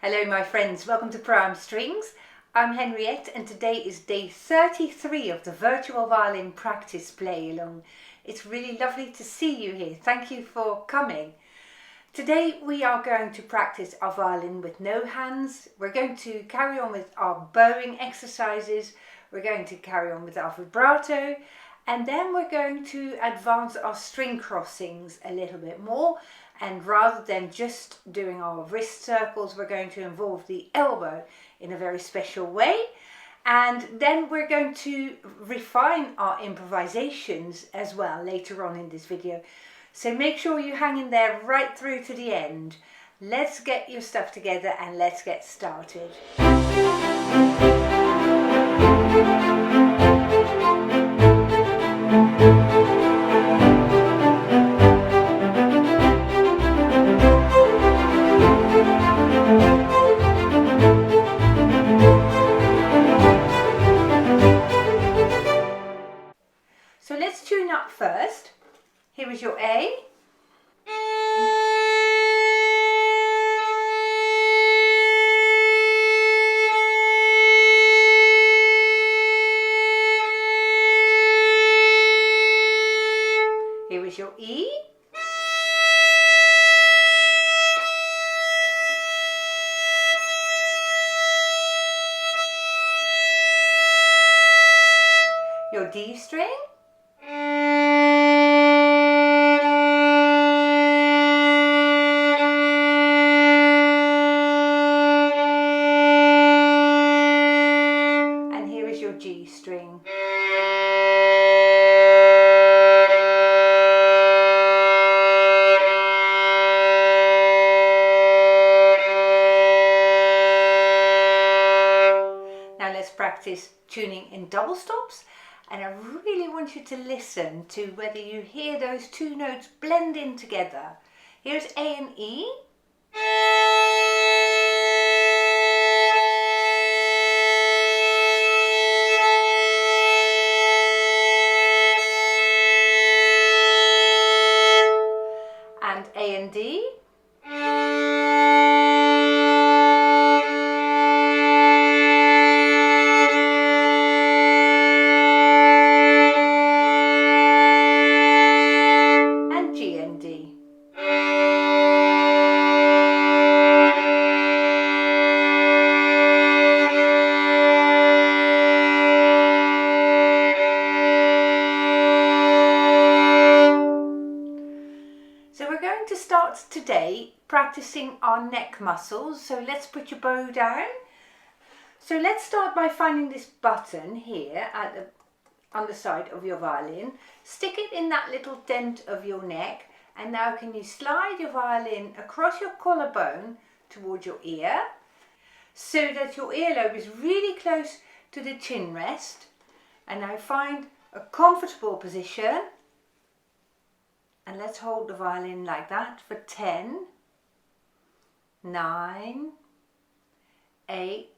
Hello my friends, welcome to Pro Strings. I'm Henriette and today is day 33 of the Virtual Violin Practice Playalong. It's really lovely to see you here. Thank you for coming. Today we are going to practice our violin with no hands. We're going to carry on with our bowing exercises. We're going to carry on with our vibrato. And then we're going to advance our string crossings a little bit more. And rather than just doing our wrist circles, we're going to involve the elbow in a very special way. And then we're going to refine our improvisations as well later on in this video. So make sure you hang in there right through to the end. Let's get your stuff together and let's get started. So let's tune up first. Here is your A. Here is your E. Your D string. And here is your G string. Now let's practice tuning in double stops, and I really want you to listen to whether you hear those two notes blend in together. Here's A and E. And A and D. Start today practicing our neck muscles, so let's put your bow down. So let's start by finding this button here at the underside of your violin. Stick it in that little dent of your neck, and now can you slide your violin across your collarbone towards your ear so that your earlobe is really close to the chin rest. And now find a comfortable position. And let's hold the violin like that for 10, 9, 8,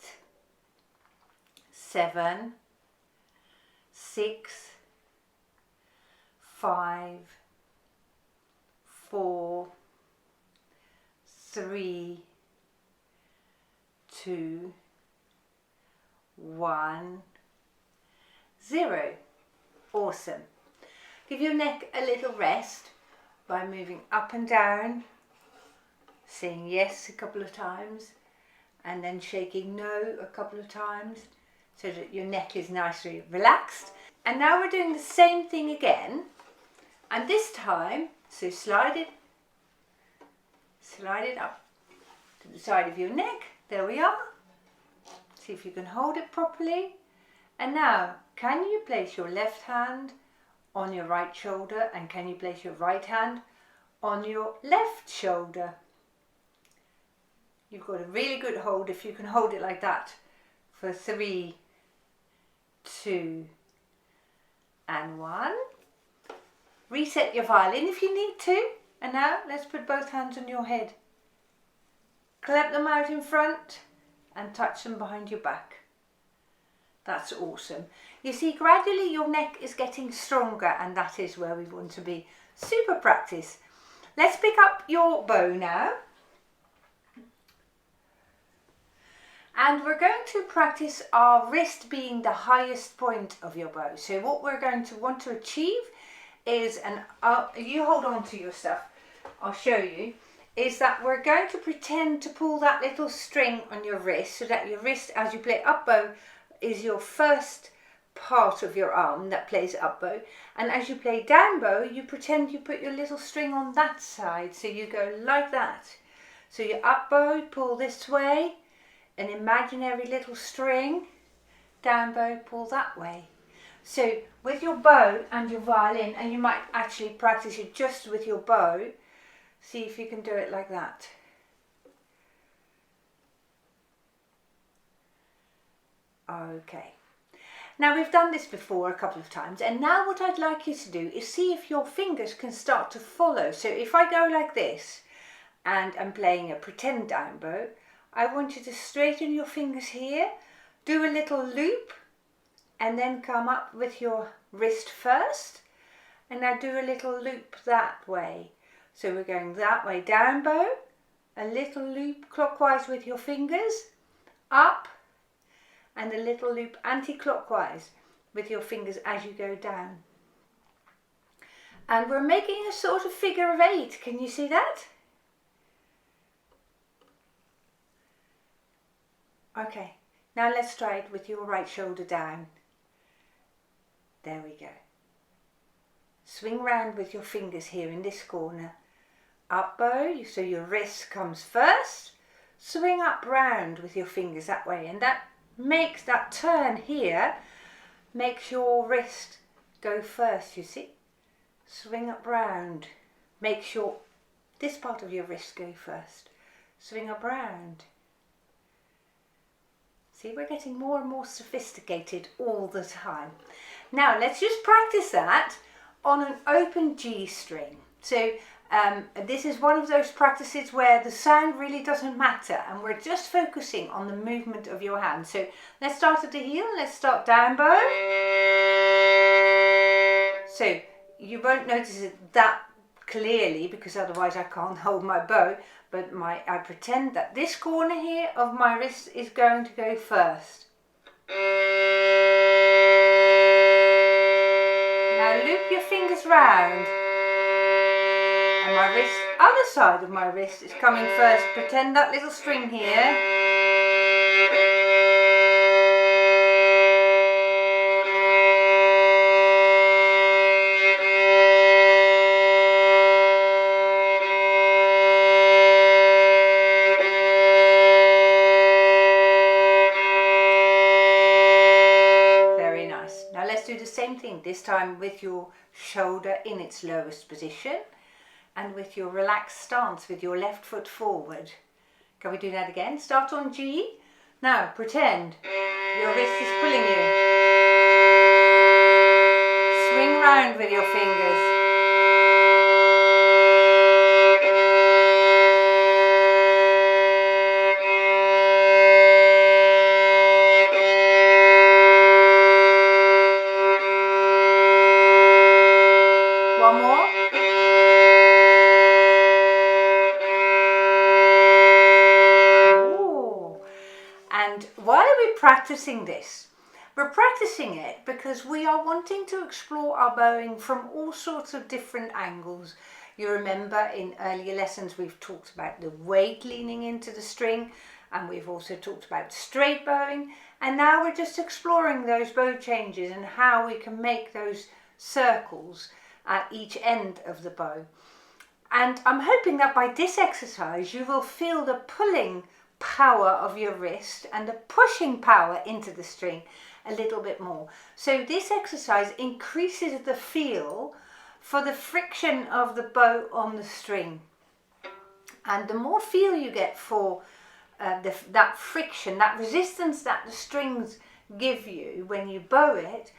7, 6, 5, 4, 3, 2, 1, 0. Awesome. Give your neck a little rest by moving up and down, saying yes a couple of times, and then shaking no a couple of times so that your neck is nicely relaxed. And now we're doing the same thing again, and this time, so slide it up to the side of your neck. There we are. See if you can hold it properly. And now, can you place your left hand on your right shoulder, and can you place your right hand on your left shoulder? You've got a really good hold if you can hold it like that for 3, 2 and 1. Reset your violin if you need to, and now let's put both hands on your head. Clap them out in front and touch them behind your back. That's awesome. You see, gradually your neck is getting stronger, and that is where we want to be. Super practice. Let's pick up your bow now. And we're going to practice our wrist being the highest point of your bow. So what we're going to want to achieve is, you hold on to your stuff, I'll show you, is that we're going to pretend to pull that little string on your wrist so that your wrist, as you play up bow, is your first part of your arm that plays up bow, and as you play down bow you pretend you put your little string on that side, so you go like that. So your up bow, pull this way, an imaginary little string, down bow, pull that way. So with your bow and your violin, and you might actually practice it just with your bow, see if you can do it like that. Okay. Now we've done this before a couple of times, and now what I'd like you to do is see if your fingers can start to follow. So if I go like this and I'm playing a pretend down bow, I want you to straighten your fingers here, do a little loop, and then come up with your wrist first, and now do a little loop that way. So we're going that way, down bow, a little loop clockwise with your fingers, up, and a little loop anti-clockwise with your fingers as you go down. And we're making a sort of figure of 8. Can you see that? Okay, now let's try it with your right shoulder down. There we go. Swing round with your fingers here in this corner. Up bow, so your wrist comes first. Swing up round with your fingers that way, and that makes that turn here, makes your wrist go first, you see. Swing up round, make sure this part of your wrist go first. Swing up round. See, we're getting more and more sophisticated all the time. Now let's just practice that on an open G string. So this is one of those practices where the sound really doesn't matter, and we're just focusing on the movement of your hand. So let's start at the heel. Let's start down bow. So you won't notice it that clearly because otherwise I can't hold my bow, but I pretend that this corner here of my wrist is going to go first. Now loop your fingers round. And my wrist, other side of my wrist is coming first. Pretend that little string here. Very nice. Now let's do the same thing, this time with your shoulder in its lowest position. And with your relaxed stance with your left foot forward. Can we do that again? Start on G. Now pretend your wrist is pulling you. Swing round with your fingers. One more. And why are we practicing this? We're practicing it because we are wanting to explore our bowing from all sorts of different angles. You remember in earlier lessons we've talked about the weight leaning into the string, and we've also talked about straight bowing, and now we're just exploring those bow changes and how we can make those circles at each end of the bow. And I'm hoping that by this exercise you will feel the pulling power of your wrist and the pushing power into the string a little bit more. So this exercise increases the feel for the friction of the bow on the string, and the more feel you get for that friction, that resistance that the strings give you when you bow it,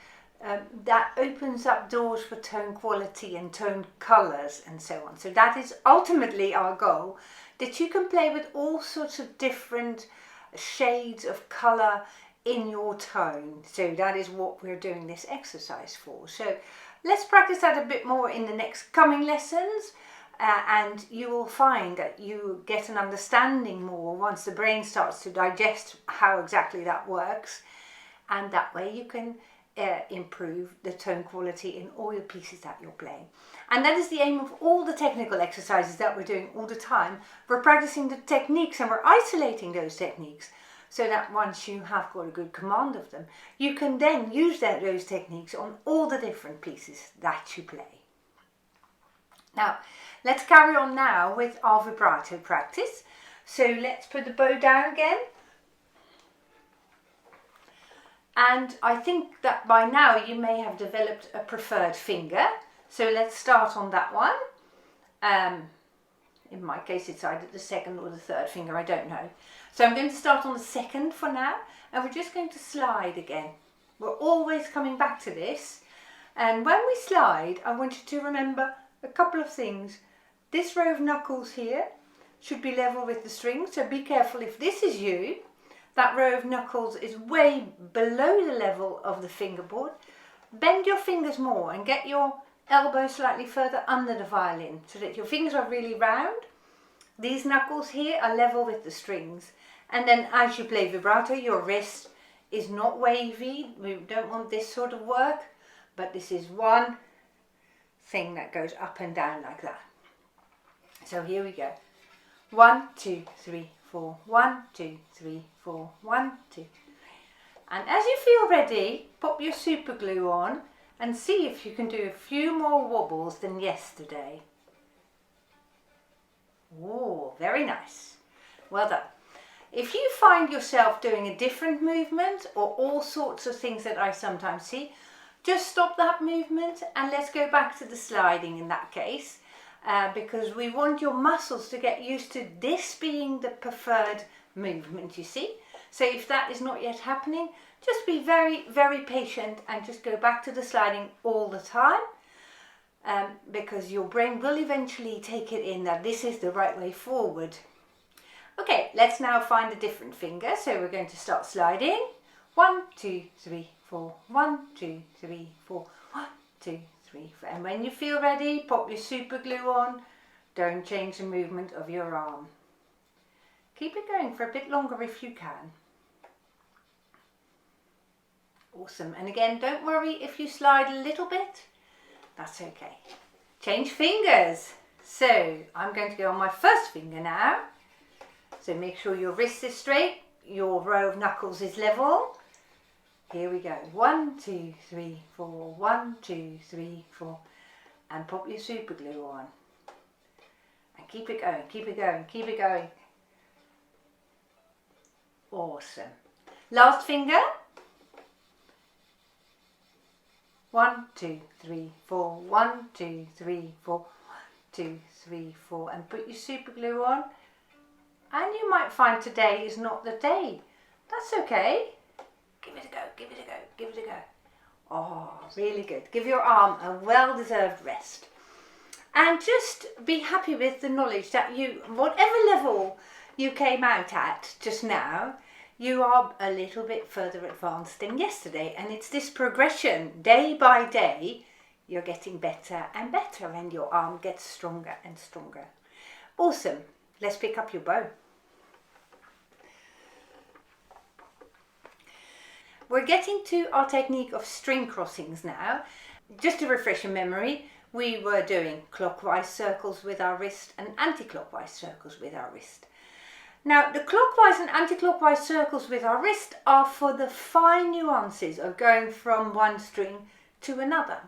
that opens up doors for tone quality and tone colours and so on. So that is ultimately our goal, that you can play with all sorts of different shades of colour in your tone. So that is what we're doing this exercise for. So let's practice that a bit more in the next coming lessons. and you will find that you get an understanding more once the brain starts to digest how exactly that works, and that way you can improve the tone quality in all your pieces that you're playing. And that is the aim of all the technical exercises that we're doing all the time. We're practicing the techniques and we're isolating those techniques, so that once you have got a good command of them, you can then use those techniques on all the different pieces that you play. Now, let's carry on now with our vibrato practice. So let's put the bow down again. And I think that by now you may have developed a preferred finger. So let's start on that one. In my case, it's either the second or the third finger, I don't know. So I'm going to start on the second for now, and we're just going to slide again. We're always coming back to this. And when we slide, I want you to remember a couple of things. This row of knuckles here should be level with the string, so be careful if this is you. That row of knuckles is way below the level of the fingerboard. Bend your fingers more and get your elbow slightly further under the violin so that your fingers are really round. These knuckles here are level with the strings. And then as you play vibrato, your wrist is not wavy. We don't want this sort of work, but this is one thing that goes up and down like that. So here we go. 1, 2, 3, 4. 1, 2, 3, 4. 1, 2. And as you feel ready, pop your super glue on and see if you can do a few more wobbles than yesterday. Oh, very nice. Well done. If you find yourself doing a different movement or all sorts of things that I sometimes see, just stop that movement and let's go back to the sliding in that case, because we want your muscles to get used to this being the preferred movement, you see. So if that is not yet happening, just be very, very patient and just go back to the sliding all the time, because your brain will eventually take it in that this is the right way forward. Okay, let's now find a different finger. So we're going to start sliding. 1, 2, 3, 4. 1, 2, 3, 4. 1, 2, 3, 4. And when you feel ready, pop your super glue on. Don't change the movement of your arm. Keep it going for a bit longer if you can. Awesome. And again, don't worry if you slide a little bit. That's okay. Change fingers. So I'm going to go on my first finger now. So make sure your wrist is straight, your row of knuckles is level. Here we go. 1, 2, 3, 4. 1, 2, 3, 4. And pop your super glue on. And keep it going, keep it going, keep it going. Awesome. Last finger. 1, 2, 3, 4. 1, 2, 3, 4. 1, 2, 3, 4. And put your super glue on. And you might find today is not the day. That's okay. Give it a go, give it a go, give it a go. Oh, really good. Give your arm a well-deserved rest. And just be happy with the knowledge that you, whatever level you came out at just now, you are a little bit further advanced than yesterday. And it's this progression, day by day, you're getting better and better and your arm gets stronger and stronger. Awesome. Let's pick up your bow. We're getting to our technique of string crossings now. Just to refresh your memory, we were doing clockwise circles with our wrist and anti-clockwise circles with our wrist. Now, the clockwise and anti-clockwise circles with our wrist are for the fine nuances of going from one string to another.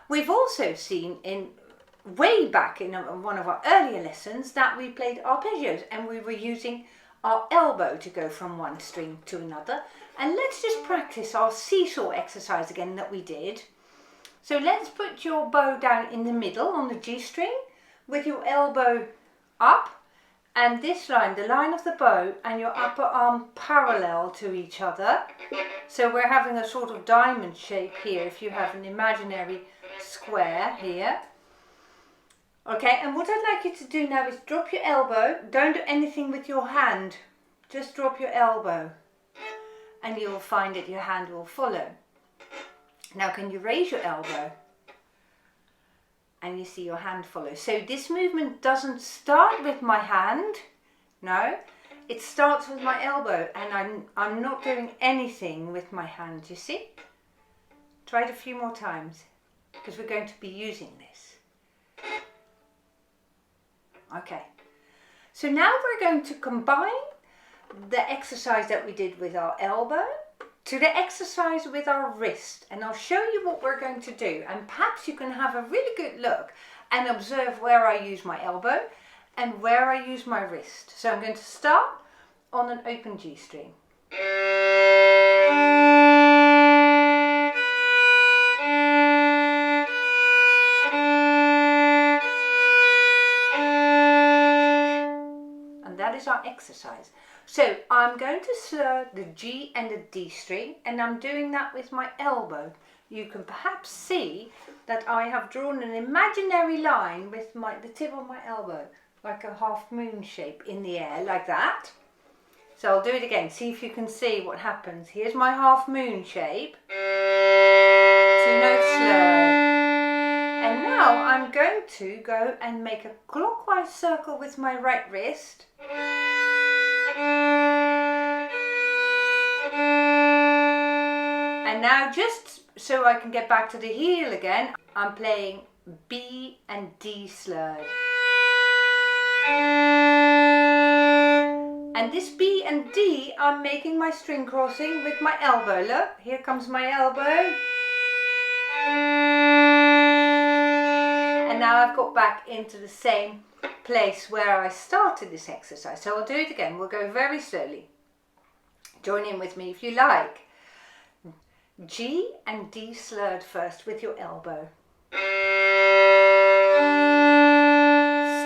We've also seen way back in one of our earlier lessons that we played arpeggios and we were using our elbow to go from one string to another. And let's just practice our seesaw exercise again that we did. So let's put your bow down in the middle on the G string with your elbow up and this line, the line of the bow and your upper arm parallel to each other. So we're having a sort of diamond shape here if you have an imaginary square here. Okay, and what I'd like you to do now is drop your elbow. Don't do anything with your hand. Just drop your elbow. And you'll find that your hand will follow. Now can you raise your elbow? and you see your hand follow. So this movement doesn't start with my hand, no, it starts with my elbow, and I'm not doing anything with my hand, you see? Try it a few more times, because we're going to be using this. Okay, so now we're going to combine the exercise that we did with our elbow to the exercise with our wrist, and I'll show you what we're going to do, and perhaps you can have a really good look and observe where I use my elbow and where I use my wrist. So I'm going to start on an open G string. And that is our exercise. So I'm going to slur the G and the D string, and I'm doing that with my elbow. You can perhaps see that I have drawn an imaginary line with the tip of my elbow, like a half moon shape in the air, like that. So I'll do it again, see if you can see what happens. Here's my half moon shape, 2 notes slurred. And now I'm going to go and make a clockwise circle with my right wrist. And now, just so I can get back to the heel again, I'm playing B and D slurred. And this B and D, I'm making my string crossing with my elbow. Look, here comes my elbow. And now I've got back into the same place where I started this exercise. So I'll do it again. We'll go very slowly. Join in with me if you like. G and D slurred first with your elbow.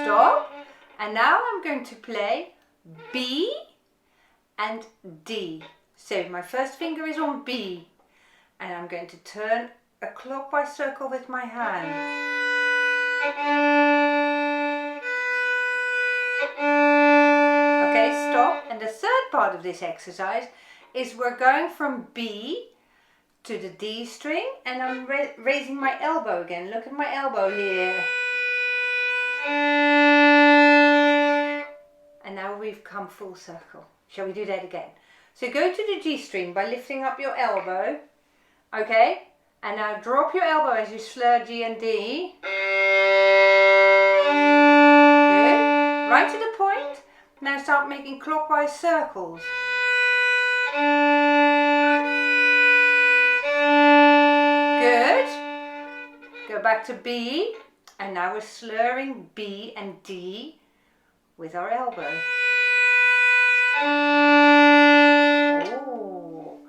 Stop. And now I'm going to play B and D. So my first finger is on B, and I'm going to turn a clockwise circle with my hand. Okay, stop. And the third part of this exercise is we're going from B to the D string, and I'm raising my elbow again. Look at my elbow here. And now we've come full circle. Shall we do that again? So go to the G string by lifting up your elbow. Okay? And now drop your elbow as you slur G and D. Good. Right to the point. Now start making clockwise circles. Good. Go back to B. And now we're slurring B and D with our elbow. Oh.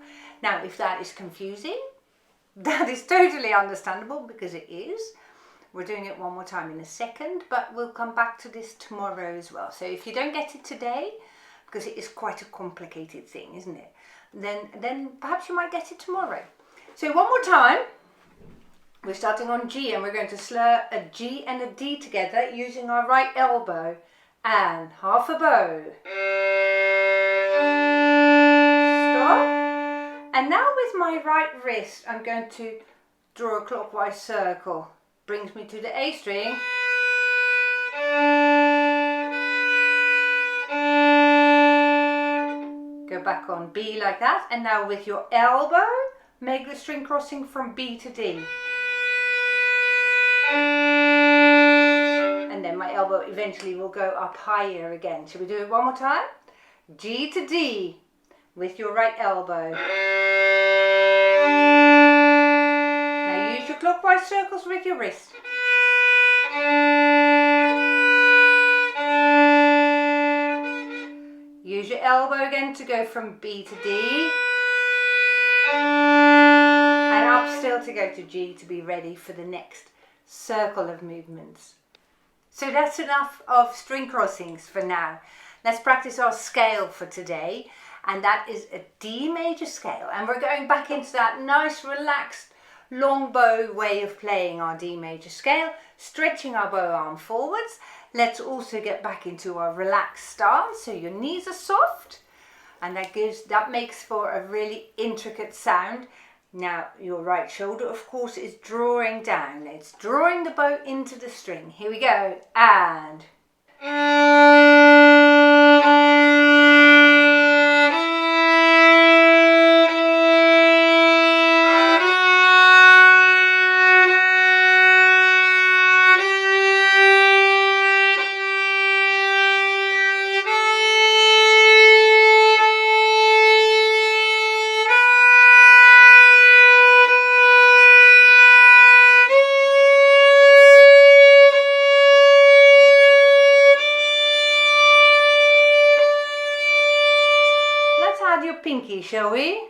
Now, if that is confusing, that is totally understandable, because it is. We're doing it one more time in a second, but we'll come back to this tomorrow as well. So if you don't get it today, because it is quite a complicated thing, isn't it? Then perhaps you might get it tomorrow. So one more time. We're starting on G, and we're going to slur a G and a D together using our right elbow. And half a bow. Stop. And now with my right wrist, I'm going to draw a clockwise circle. Brings me to the A string. Go back on B like that. And now with your elbow, make the string crossing from B to D. And then my elbow eventually will go up higher again. Shall we do it one more time? G to D with your right elbow. Now use your clockwise circles with your wrist. Use your elbow again to go from B to D. And up still to go to G to be ready for the next circle of movements. So that's enough of string crossings for now. Let's practice our scale for today, and that is a D major scale. And we're going back into that nice relaxed long bow way of playing our D major scale, stretching our bow arm forwards. Let's also get back into our relaxed stance, so your knees are soft, and that makes for a really intricate sound. Now your right shoulder, of course, is drawing down. It's drawing the bow into the string. Here we go. And your pinky, shall we?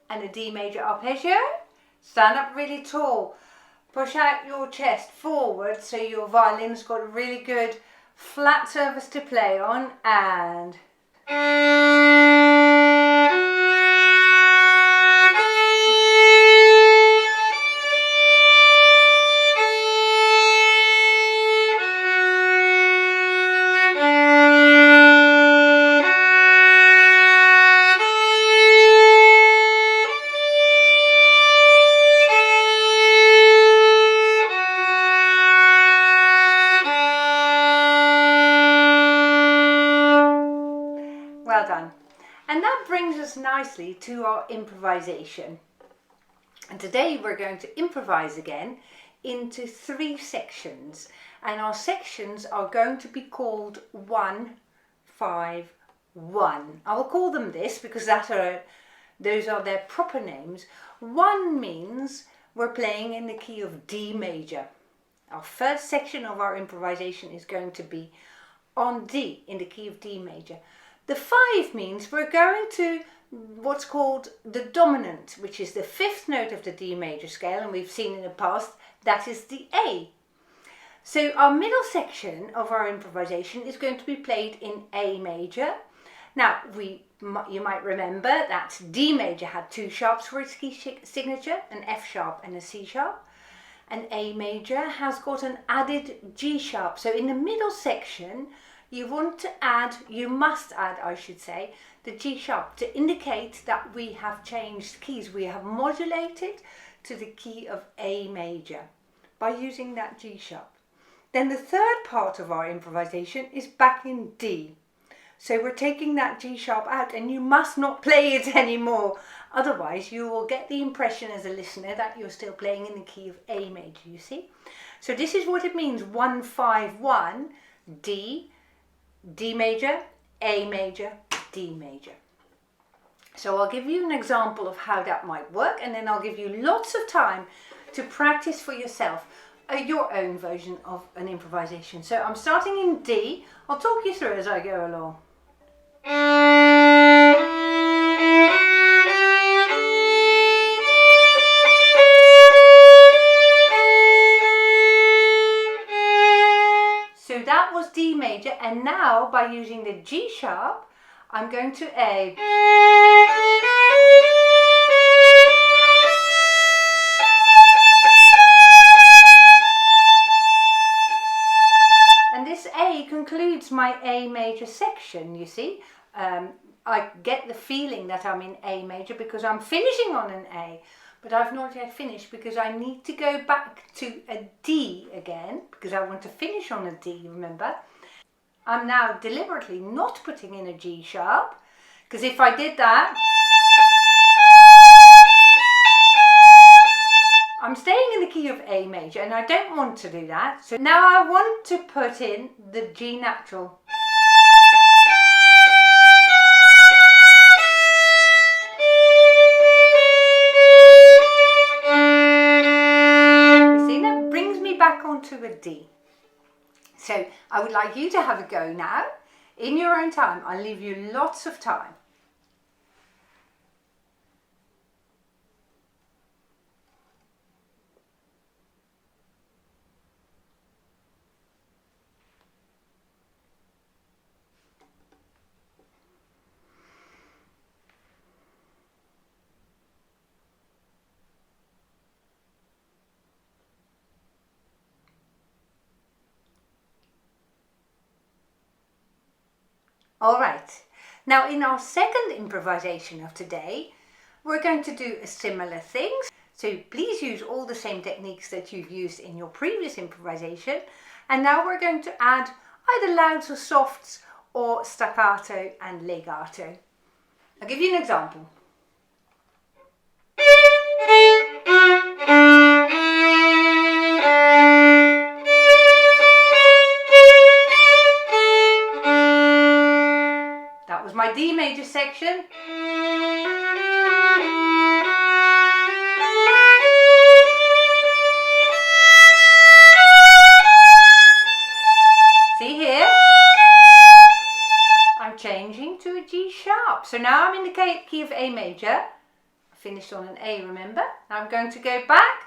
And a D major arpeggio. Stand up really tall. Push out your chest forward so your violin's got a really good flat surface to play on. And well done. And that brings us nicely to our improvisation. And today we're going to improvise again into 3 sections. And our sections are going to be called 1, 5, 1. I will call them this because those are their proper names. 1 means we're playing in the key of D major. Our first section of our improvisation is going to be on D, in the key of D major. The 5 means we're going to what's called the dominant, which is the 5th note of the D major scale, and we've seen in the past that is the A. So our middle section of our improvisation is going to be played in A major. Now you might remember that D major had 2 sharps for its key signature, an F sharp and a C sharp, and A major has got an added G sharp. So in the middle section you must add, I should say, the G sharp to indicate that we have changed keys. We have modulated to the key of A major by using that G sharp. Then the third part of our improvisation is back in D. So we're taking that G sharp out, and you must not play it anymore. Otherwise you will get the impression as a listener that you're still playing in the key of A major, you see. So this is what it means: 1, 5, 1, D, D major, A major, D major. So I'll give you an example of how that might work, and then I'll give you lots of time to practice for yourself your own version of an improvisation. So I'm starting in D. I'll talk you through as I go along. So that was D major, and now by using the G sharp I'm going to A. And this A concludes my A major section, you see. I get the feeling that I'm in A major because I'm finishing on an A, but I've not yet finished because I need to go back to a D again because I want to finish on a D, remember? I'm now deliberately not putting in a G sharp, because if I did that, I'm staying in the key of A major, and I don't want to do that. So now I want to put in the G natural. You see, that brings me back onto a D. So I would like you to have a go now, in your own time. I'll leave you lots of time. All right, now in our second improvisation of today, we're going to do a similar thing. So please use all the same techniques that you've used in your previous improvisation. And now we're going to add either louds or softs or staccato and legato. I'll give you an example. That was my D major section. See here? I'm changing to a G sharp. So now I'm in the key of A major. I finished on an A, remember? Now I'm going to go back.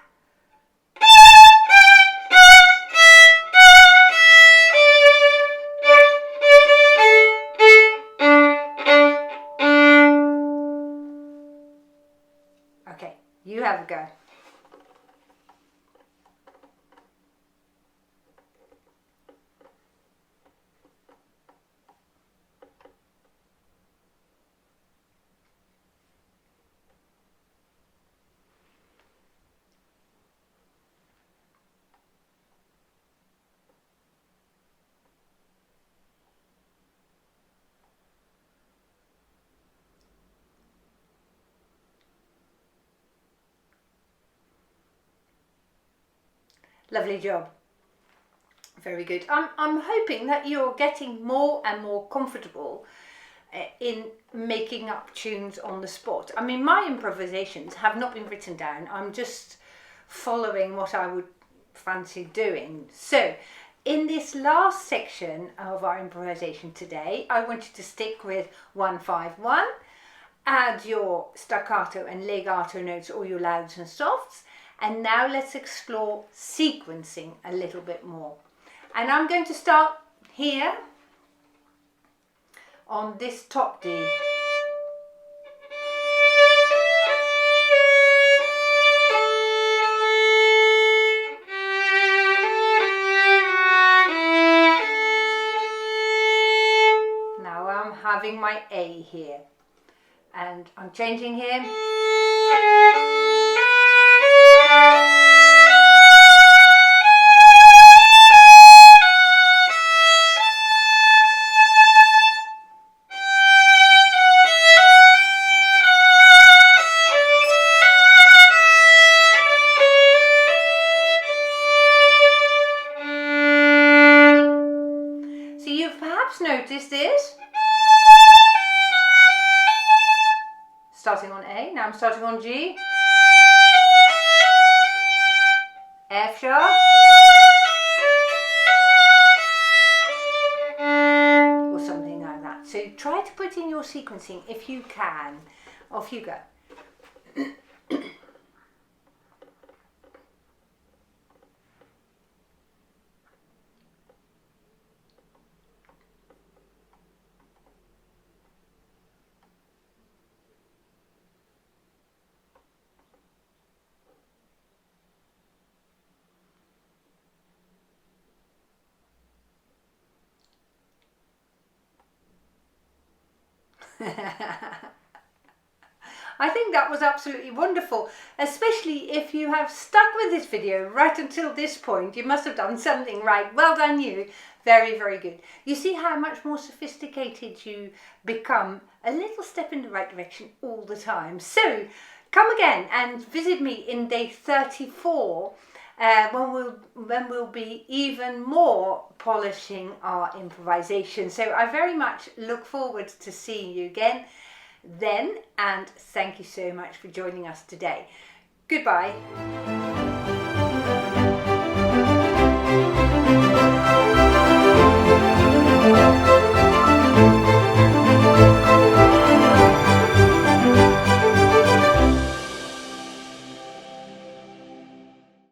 Okay, you have a go. Lovely job. Very good. I'm hoping that you're getting more and more comfortable in making up tunes on the spot. I mean, my improvisations have not been written down. I'm just following what I would fancy doing. So in this last section of our improvisation today, I want you to stick with 1-5-1. Add your staccato and legato notes or your louds and softs. And now let's explore sequencing a little bit more. And I'm going to start here on this top D. Now I'm having my A here. And I'm changing here. So you've perhaps noticed this. Starting on A, now I'm starting on G, F sharp, or something like that. So try to put in your sequencing if you can. Off you go. I think that was absolutely wonderful, especially if you have stuck with this video right until this point. You must have done something right. Well done you. Very, very good. You see how much more sophisticated you become, a little step in the right direction all the time. So come again and visit me in day 34 when we'll be even more polishing our improvisation. So I very much look forward to seeing you again then, and thank you so much for joining us today. Goodbye.